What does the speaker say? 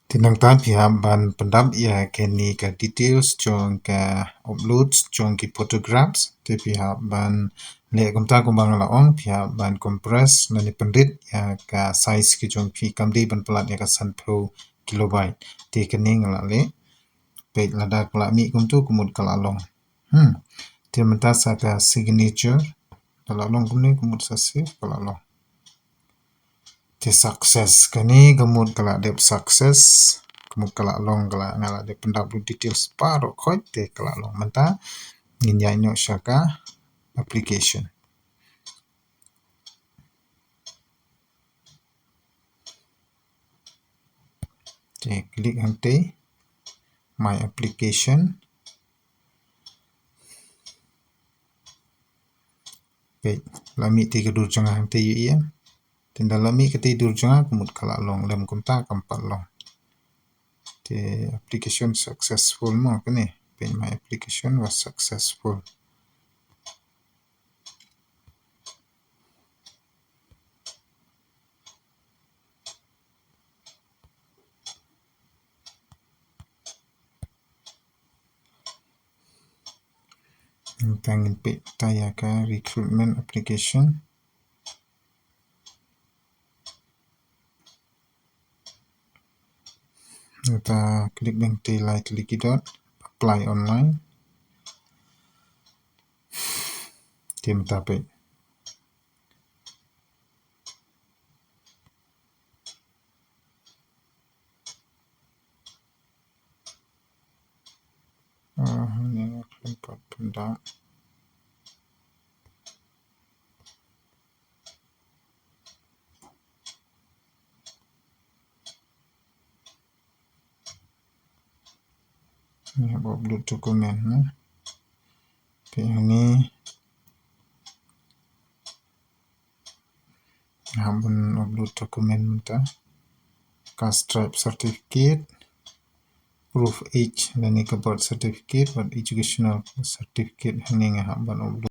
Tinang tan pihak ban pendam ia keni ke details jong ke uploads jong ki photographs te pihak ban le kumta kumbang laong pihak ban compress nani pendit ya ka size ki jong ki kamdi ban pelat ya ka 10 kilobyte te keni ngala le peit lada kala mi kumtu kumut kala long te menta sa ka signature kala long kumni kumut sa save kala long te success kani kumut kala dep success kumut kala long kala ngala de pendap details paro khoi te kala long menta nginya nyo syaka application te klik hangte my application peit lami te kedur janga hangte yu ia tinda lami kete dur janga kumut kala long lem kumta kampat long te application successful mo kene peit my application was successful tangin peit taya ka recruitment application kita klik bang te like liki dot apply online tim tapet ini tempat pendam ini upload dokumen ini habun upload dokumen menta caste stripe certificate proof age dan ni birth certificate but educational certificate ini habun upload